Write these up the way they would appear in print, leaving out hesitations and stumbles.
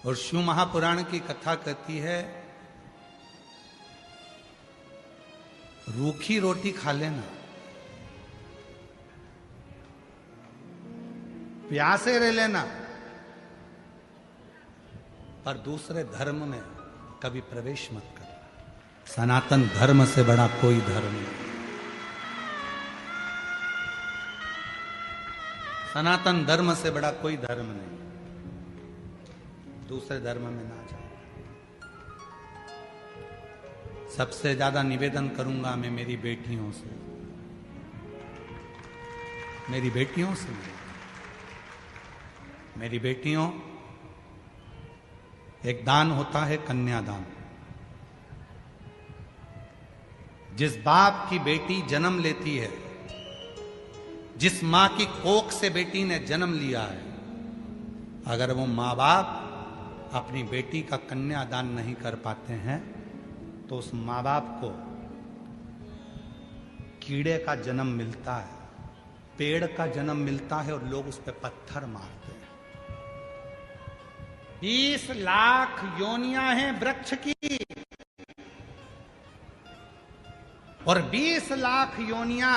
और शिव महापुराण की कथा कहती है, रूखी रोटी खा लेना, प्यासे रह लेना, पर दूसरे धर्म में कभी प्रवेश मत करना। सनातन धर्म से बड़ा कोई धर्म नहीं। सनातन धर्म से बड़ा कोई धर्म नहीं। दूसरे धर्म में ना जाए। सबसे ज्यादा निवेदन करूंगा मैं मेरी बेटियों से, मेरी बेटियों से, मेरी बेटियों, एक दान होता है कन्यादान। जिस बाप की बेटी जन्म लेती है, जिस मां की कोख से बेटी ने जन्म लिया है, अगर वो मां बाप अपनी बेटी का कन्यादान नहीं कर पाते हैं तो उस मां बाप को कीड़े का जन्म मिलता है, पेड़ का जन्म मिलता है और लोग उस पर पत्थर मारते हैं। 20 लाख योनियां हैं वृक्ष की, और 20 लाख योनियां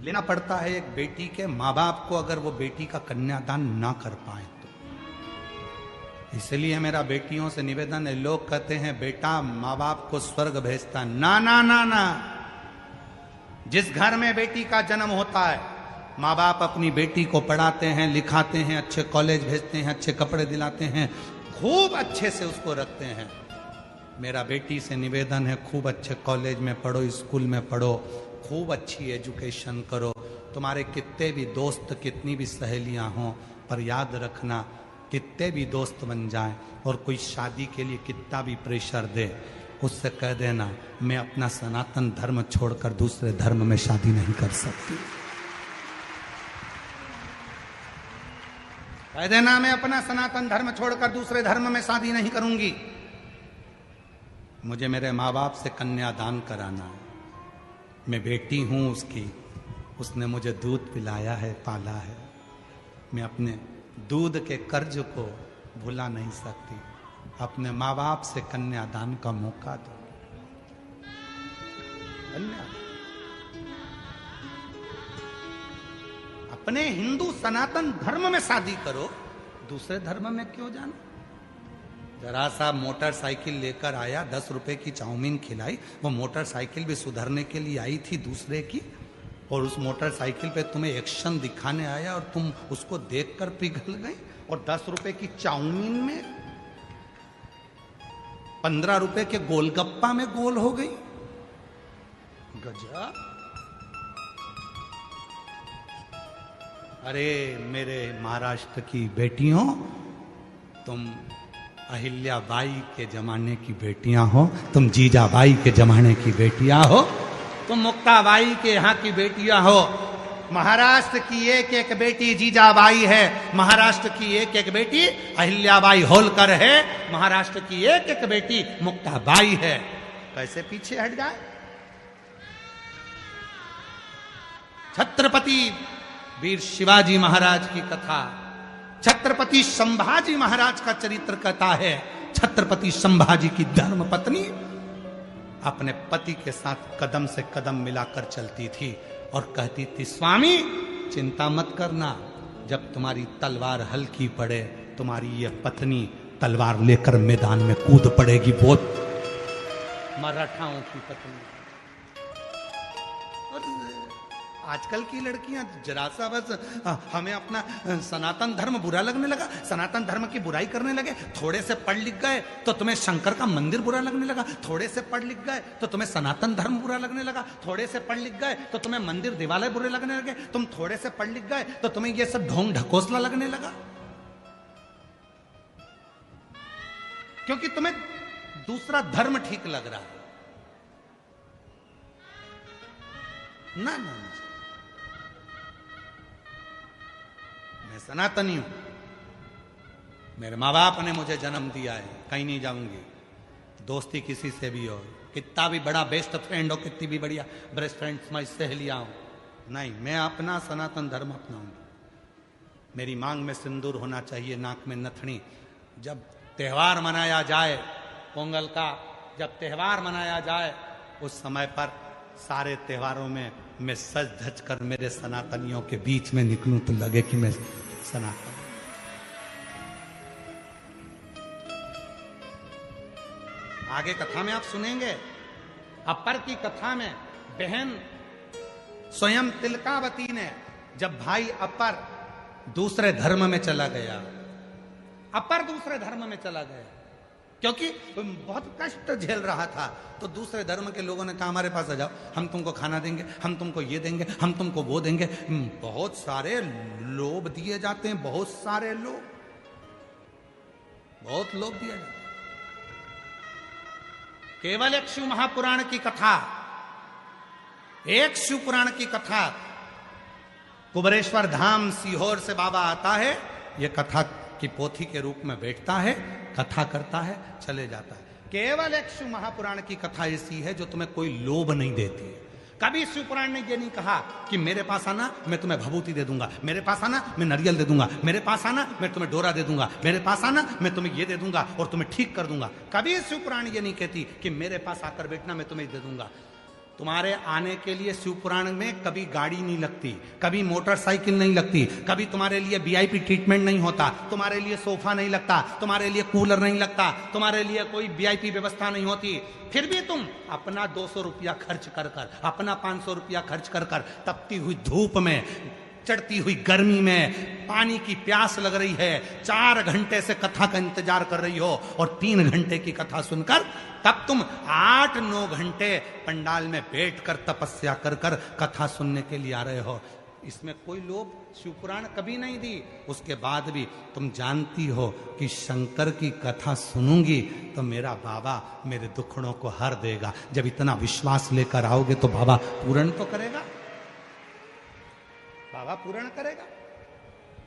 लेना पड़ता है एक बेटी के मां बाप को, अगर वो बेटी का कन्यादान ना कर पाए तो। इसलिए मेरा बेटियों से निवेदन है, लोग कहते हैं बेटा मां बाप को स्वर्ग भेजता, ना ना ना ना। जिस घर में बेटी का जन्म होता है, मां बाप अपनी बेटी को पढ़ाते हैं, लिखाते हैं, अच्छे कॉलेज भेजते हैं, अच्छे कपड़े दिलाते हैं, खूब अच्छे से उसको रखते हैं। मेरा बेटी से निवेदन है, खूब अच्छे कॉलेज में पढ़ो, स्कूल में पढ़ो, खूब अच्छी एजुकेशन करो। तुम्हारे कितने भी दोस्त, कितनी भी सहेलियां हों, पर याद रखना, कितने भी दोस्त बन जाएं और कोई शादी के लिए कितना भी प्रेशर दे, उससे कह देना मैं अपना सनातन धर्म छोड़कर दूसरे धर्म में शादी नहीं कर सकती। कह देना मैं अपना सनातन धर्म छोड़कर दूसरे धर्म में शादी नहीं करूंगी। मुझे मेरे माँ बाप से कन्यादान कराना है। मैं बेटी हूं उसकी, उसने मुझे दूध पिलाया है, पाला है। मैं अपने दूध के कर्ज को भुला नहीं सकती। अपने माँ बाप से कन्यादान का मौका दो। अपने हिंदू सनातन धर्म में शादी करो, दूसरे धर्म में क्यों जाना। जरा सा मोटरसाइकिल लेकर आया, 10 रुपए की चाउमीन खिलाई, वो मोटरसाइकिल भी सुधरने के लिए आई थी दूसरे की, और उस मोटरसाइकिल पे तुम्हें एक्शन दिखाने आया और तुम उसको देखकर पिघल गई, और 10 रुपए की चाउमीन में 15 रुपए के गोलगप्पा में गोल हो गई। गजब। अरे मेरे महाराष्ट्र की बेटियों, तुम अहिल्याबाई के जमाने की बेटियां हो, तुम जीजाबाई के जमाने की बेटियां हो, तुम मुक्ताबाई के यहाँ की बेटियां हो। महाराष्ट्र की एक एक बेटी जीजाबाई है, महाराष्ट्र की एक एक बेटी अहिल्याबाई होलकर है, महाराष्ट्र की एक एक बेटी मुक्ताबाई है। कैसे पीछे हट जाए। छत्रपति वीर शिवाजी महाराज की कथा, छत्रपति संभाजी महाराज का चरित्र कहता है, छत्रपति संभाजी की धर्म पत्नी अपने पति के साथ कदम से कदम मिलाकर चलती थी और कहती थी, स्वामी चिंता मत करना, जब तुम्हारी तलवार हल्की पड़े, तुम्हारी ये पत्नी तलवार लेकर मैदान में कूद पड़ेगी। वो मराठाओं की पत्नी। आजकल की लड़कियां जरा सा बस हमें अपना सनातन धर्म बुरा लगने लगा, सनातन धर्म की बुराई करने लगे। थोड़े से पढ़ लिख गए तो तुम्हें शंकर का मंदिर बुरा लगने लगा, थोड़े से पढ़ लिख गए तो तुम्हें सनातन धर्म बुरा लगने लगा, थोड़े से पढ़ लिख गए तो तुम्हें मंदिर दिवालय बुरे लगने लगे, तुम थोड़े से पढ़ लिख गए तो तुम्हें ये सब ढोंग ढकोसला लगने लगा, क्योंकि तुम्हें दूसरा धर्म ठीक लग रहा है। ना ना, मैं सनातनी हूं, मेरे माँ बाप ने मुझे जन्म दिया है, कहीं नहीं जाऊंगी। दोस्ती किसी से भी हो, कितना भी बड़ा बेस्ट फ्रेंड हो, कितनी भी बढ़िया बेस्ट फ्रेंड मैं सहेलियां हो, नहीं, मैं अपना सनातन धर्म अपनाऊंगी। मेरी मांग में सिंदूर होना चाहिए, नाक में नथनी, जब त्योहार मनाया जाए पोंगल का, जब त्योहार मनाया जाए उस समय पर सारे त्योहारों में मैं सज धज कर मेरे सनातनियों के बीच में निकलूं तो लगे कि मैं सनातन। आगे कथा में आप सुनेंगे, अपर की कथा में बहन स्वयं तिलकावती ने, जब भाई अपर दूसरे धर्म में चला गया, अपर दूसरे धर्म में चला गया क्योंकि बहुत कष्ट झेल रहा था, तो दूसरे धर्म के लोगों ने कहा हमारे पास आ जाओ, हम तुमको खाना देंगे, हम तुमको ये देंगे, हम तुमको वो देंगे। बहुत सारे लोभ दिए जाते हैं, बहुत सारे लोग, बहुत लोभ दिया जाता है। केवल एक शिव महापुराण की कथा, एक शिव पुराण की कथा, कुबरेश्वर धाम सीहोर से बाबा आता है, यह कथा की पोथी के रूप में बैठता है, कथा करता है, चले जाता है। केवल एक शिव महापुराण की कथा ऐसी है जो तुम्हें कोई लोभ नहीं देती है। कभी शिव पुराण ने ये नहीं कहा कि मेरे पास आना मैं तुम्हें भभूति दे दूंगा, मेरे पास आना मैं नारियल दे दूंगा, मेरे पास आना मैं तुम्हें डोरा दे दूंगा, मेरे पास आना मैं तुम्हें ये दे दूंगा और तुम्हें ठीक कर दूंगा। कभी शिव पुराण ये नहीं कहती कि मेरे पास आकर बैठना मैं तुम्हें दे दूंगा। तुम्हारे आने के लिए शिव पुराण में कभी गाड़ी नहीं लगती, कभी मोटरसाइकिल नहीं लगती, कभी तुम्हारे लिए वीआईपी ट्रीटमेंट नहीं होता, तुम्हारे लिए सोफा नहीं लगता, तुम्हारे लिए कूलर नहीं लगता, तुम्हारे लिए कोई वीआईपी व्यवस्था नहीं होती। फिर भी तुम अपना 200 रुपया खर्च कर कर, अपना 500 रुपया खर्च कर कर, तपती हुई धूप में, चढ़ती हुई गर्मी में, पानी की प्यास लग रही है, 4 घंटे से कथा का इंतजार कर रही हो और 3 घंटे की कथा सुनकर तब तुम 8-9 घंटे पंडाल में बैठकर तपस्या कर कर कथा सुनने के लिए आ रहे हो। इसमें कोई लोभ शिवपुराण कभी नहीं दी। उसके बाद भी तुम जानती हो कि शंकर की कथा सुनूंगी तो मेरा बाबा मेरे दुखड़ों को हर देगा। जब इतना विश्वास लेकर आओगे तो बाबा पूर्ण तो करेगा, बाबा पूर्ण करेगा।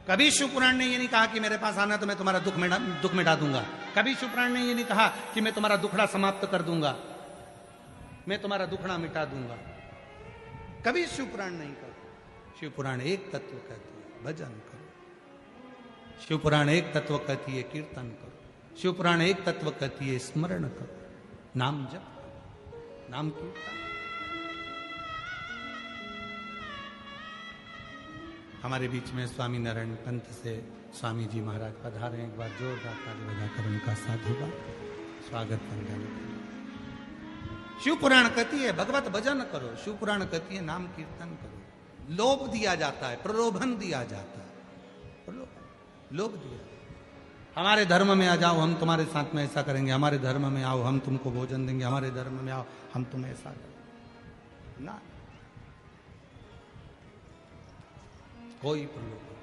कभी शिवपुराण ने ये नहीं कहा कि मेरे पास आना तो मैं तुम्हारा दुख मिटा दूंगा। कभी शिवपुराण ने ये नहीं कहा कि मैं तुम्हारा दुखड़ा समाप्त कर दूंगा, मैं तुम्हारा दुखड़ा मिटा दूंगा। कभी शिवपुराण नहीं कहा। शिवपुराण एक तत्व कहती है भजन करो, शिवपुराण एक तत्व कहती है कीर्तन करो, शिवपुराण एक तत्व कहती है स्मरण करो, नाम जप, नाम कीर्तन। हमारे बीच में स्वामी नारायण पंथ से स्वामी जी महाराज पधारे। एक बार जोरदार ताली बजाकर उनका साधुवाद स्वागत बंदन। शिवपुराण कहती है भगवत भजन करो, शिवपुराण कहती है नाम कीर्तन करो। लोभ दिया जाता है, प्रलोभन दिया जाता है, लोभ दिया। हमारे धर्म में आ जाओ, हम तुम्हारे साथ में ऐसा करेंगे, हमारे धर्म में आओ, हम तुमको भोजन देंगे, हमारे धर्म में आओ, हम तुम्हें ऐसा करेंगे ना। कोई प्रलोभन।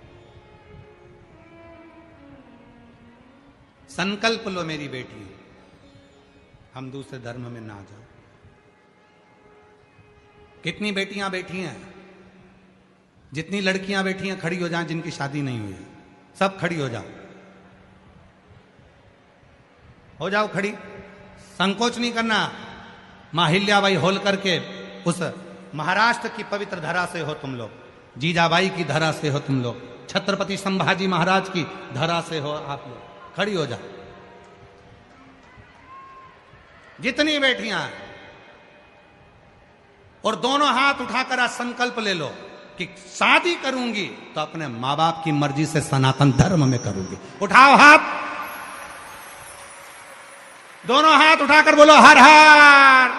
संकल्प लो मेरी बेटी, हम दूसरे धर्म में ना जाओ। कितनी बेटियां बैठी हैं, जितनी लड़कियां बैठी हैं खड़ी हो जाएं, जिनकी शादी नहीं हुई है सब खड़ी हो जाओ, हो जाओ खड़ी। संकोच नहीं करना। माहिल्याबाई होलकर के उस महाराष्ट्र की पवित्र धरा से हो तुम लोग, जीजाबाई की धरा से हो तुम लोग, छत्रपति संभाजी महाराज की धरा से हो आप लोग, खड़ी हो जाओ। जितनी बेटियां और दोनों हाथ उठाकर आज संकल्प ले लो कि शादी करूंगी तो अपने मां बाप की मर्जी से सनातन धर्म में करूंगी। उठाओ हाथ, दोनों हाथ उठाकर बोलो हर हर।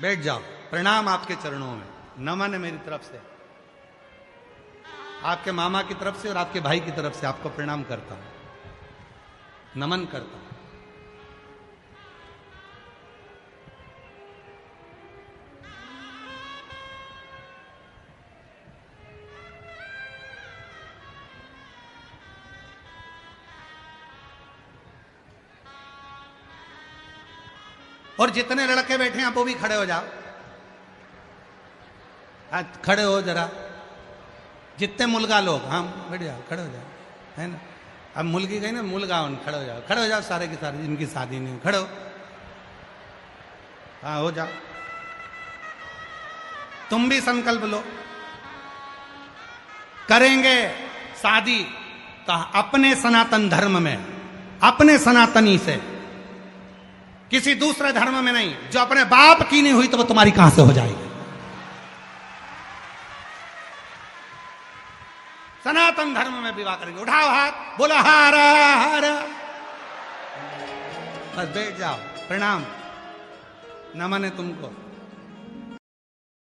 बैठ जाओ। प्रणाम आपके चरणों में, नमन है मेरी तरफ से, आपके मामा की तरफ से और आपके भाई की तरफ से आपको प्रणाम करता हूं, नमन करता हूं। और जितने लड़के बैठे हैं आप वो भी खड़े हो जाओ। आज खड़े हो जरा, जितने मुलगा लोग, हाँ बैठ जाओ, खड़े हो जाओ, है ना। अब मुलगी गई ना, मुलगा उन खड़े हो जाओ, खड़े हो जाओ सारे के सारे जिनकी शादी नहीं, खड़े हो, हाँ हो जाओ। तुम भी संकल्प लो, करेंगे शादी तो अपने सनातन धर्म में, अपने सनातनी से, किसी दूसरे धर्म में नहीं। जो अपने बाप की नहीं हुई तो वो तुम्हारी कहां से हो जाएगी? सनातन धर्म में विवाह करेंगे। उठाओ हाथ, बोला हारा हारा, बस बैठ जाओ। प्रणाम, नमन है तुमको।